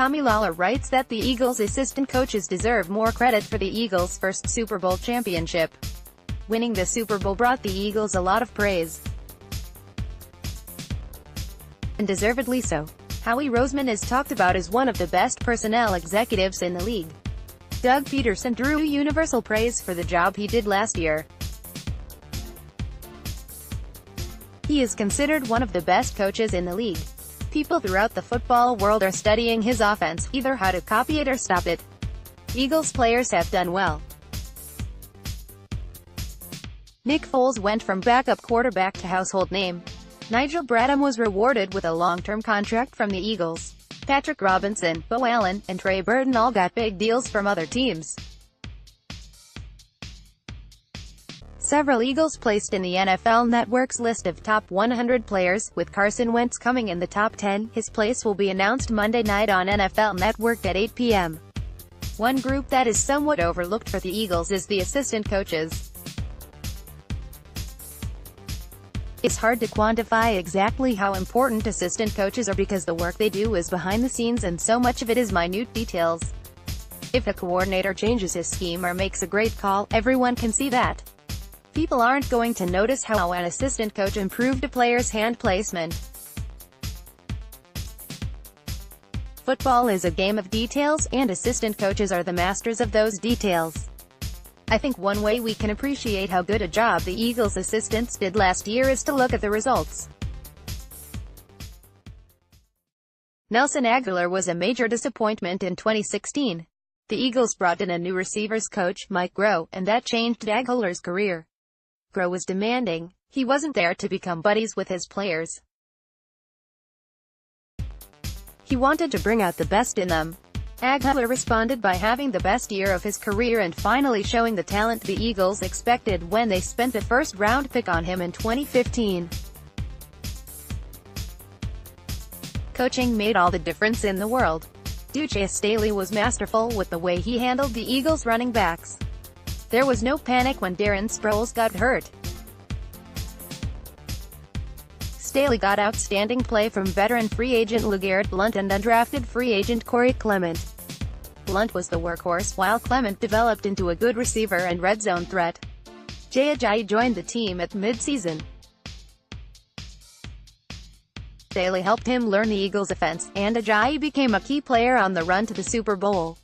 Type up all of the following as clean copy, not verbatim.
Tommy Lawlor writes that the Eagles' assistant coaches deserve more credit for the Eagles' first Super Bowl championship. Winning the Super Bowl brought the Eagles a lot of praise. And deservedly so. Howie Roseman is talked about as one of the best personnel executives in the league. Doug Pederson drew universal praise for the job he did last year. He is considered one of the best coaches in the league. People throughout the football world are studying his offense, either how to copy it or stop it. Eagles players have done well. Nick Foles went from backup quarterback to household name. Nigel Bradham was rewarded with a long-term contract from the Eagles. Patrick Robinson, Bo Allen, and Trey Burton all got big deals from other teams. Several Eagles placed in the NFL Network's list of top 100 players, with Carson Wentz coming in the top 10. His place will be announced Monday night on NFL Network at 8 p.m. One group that is somewhat overlooked for the Eagles is the assistant coaches. It's hard to quantify exactly how important assistant coaches are because the work they do is behind the scenes and so much of it is minute details. If a coordinator changes his scheme or makes a great call, everyone can see that. People aren't going to notice how an assistant coach improved a player's hand placement. Football is a game of details, and assistant coaches are the masters of those details. I think one way we can appreciate how good a job the Eagles' assistants did last year is to look at the results. Nelson Agholor was a major disappointment in 2016. The Eagles brought in a new receivers coach, Mike Groh, and that changed Agholor's career. Groh was demanding. He wasn't there to become buddies with his players. He wanted to bring out the best in them. Agholor responded by having the best year of his career and finally showing the talent the Eagles expected when they spent a first-round pick on him in 2015. Coaching made all the difference in the world. Duce Staley was masterful with the way he handled the Eagles' running backs. There was no panic when Darren Sproles got hurt. Staley got outstanding play from veteran free agent LeGarrette Blount and undrafted free agent Corey Clement. Blount was the workhorse, while Clement developed into a good receiver and red zone threat. Jay Ajayi joined the team at mid-season. Staley helped him learn the Eagles' offense, and Ajayi became a key player on the run to the Super Bowl.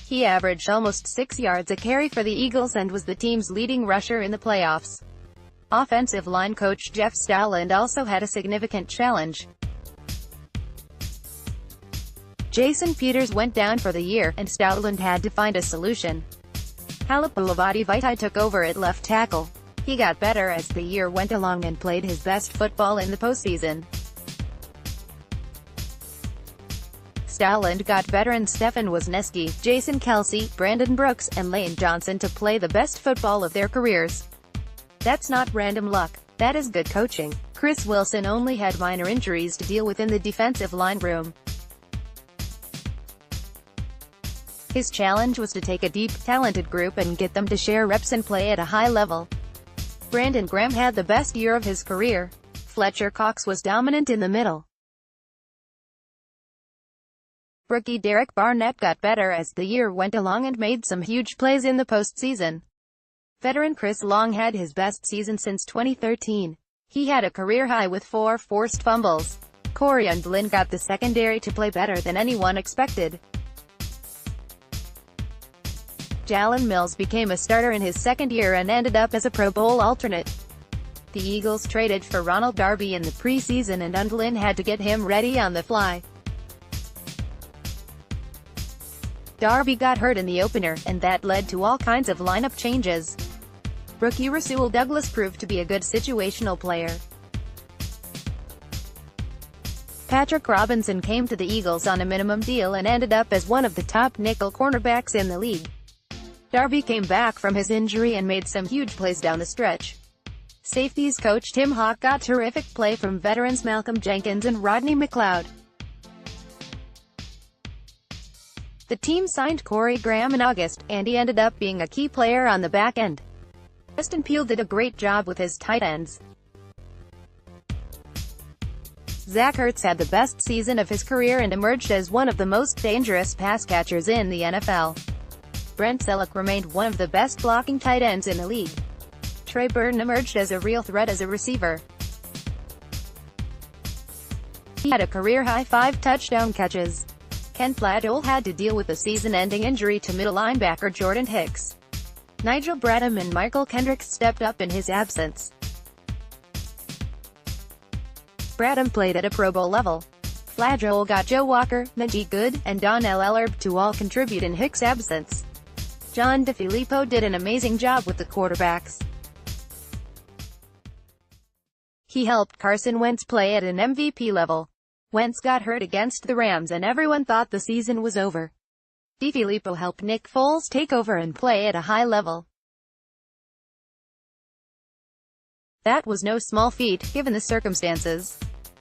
He averaged almost 6 yards a carry for the Eagles and was the team's leading rusher in the playoffs. Offensive line coach Jeff Stoutland also had a significant challenge. Jason Peters went down for the year, and Stoutland had to find a solution. Halapoulivaati Vaitai took over at left tackle. He got better as the year went along and played his best football in the postseason. Stoutland got veteran Stefan Wisniewski, Jason Kelce, Brandon Brooks, and Lane Johnson to play the best football of their careers. That's not random luck. That is good coaching. Chris Wilson only had minor injuries to deal with in the defensive line room. His challenge was to take a deep, talented group and get them to share reps and play at a high level. Brandon Graham had the best year of his career. Fletcher Cox was dominant in the middle. Rookie Derek Barnett got better as the year went along and made some huge plays in the postseason. Veteran Chris Long had his best season since 2013. He had a career high with 4 forced fumbles. Corey Undlin got the secondary to play better than anyone expected. Jalen Mills became a starter in his second year and ended up as a Pro Bowl alternate. The Eagles traded for Ronald Darby in the preseason and Undlin had to get him ready on the fly. Darby got hurt in the opener, and that led to all kinds of lineup changes. Rookie Rasul Douglas proved to be a good situational player. Patrick Robinson came to the Eagles on a minimum deal and ended up as one of the top nickel cornerbacks in the league. Darby came back from his injury and made some huge plays down the stretch. Safeties coach Tim Hawk got terrific play from veterans Malcolm Jenkins and Rodney McLeod. The team signed Corey Graham in August, and he ended up being a key player on the back end. Justin Peel did a great job with his tight ends. Zach Ertz had the best season of his career and emerged as one of the most dangerous pass catchers in the NFL. Brent Selleck remained one of the best blocking tight ends in the league. Trey Burton emerged as a real threat as a receiver. He had a career-high 5 touchdown catches. Ken Flagel had to deal with a season-ending injury to middle linebacker Jordan Hicks. Nigel Bradham and Michael Kendricks stepped up in his absence. Bradham played at a Pro Bowl level. Flagel got Joe Walker, Najee Good, and Donnell Ellerbe to all contribute in Hicks' absence. John DeFilippo did an amazing job with the quarterbacks. He helped Carson Wentz play at an MVP level. Wentz got hurt against the Rams and everyone thought the season was over. DeFilippo helped Nick Foles take over and play at a high level. That was no small feat, given the circumstances.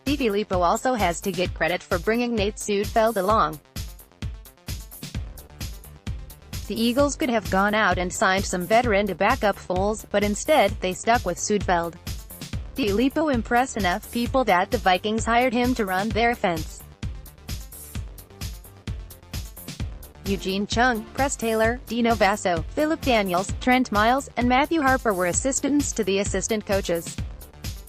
DeFilippo also has to get credit for bringing Nate Sudfeld along. The Eagles could have gone out and signed some veteran to back up Foles, but instead, they stuck with Sudfeld. DeFilippo impressed enough people that the Vikings hired him to run their offense. Eugene Chung, Press Taylor, Dino Basso, Philip Daniels, Trent Miles, and Matthew Harper were assistants to the assistant coaches.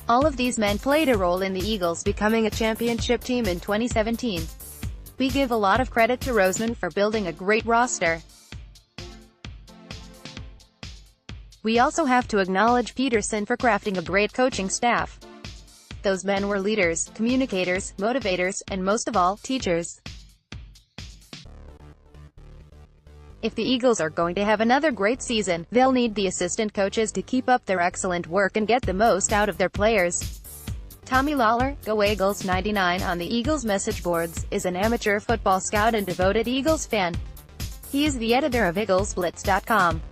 All of these men played a role in the Eagles becoming a championship team in 2017. We give a lot of credit to Roseman for building a great roster. We also have to acknowledge Pederson for crafting a great coaching staff. Those men were leaders, communicators, motivators, and most of all, teachers. If the Eagles are going to have another great season, they'll need the assistant coaches to keep up their excellent work and get the most out of their players. Tommy Lawlor, Go Eagles 99 on the Eagles message boards, is an amateur football scout and devoted Eagles fan. He is the editor of EaglesBlitz.com.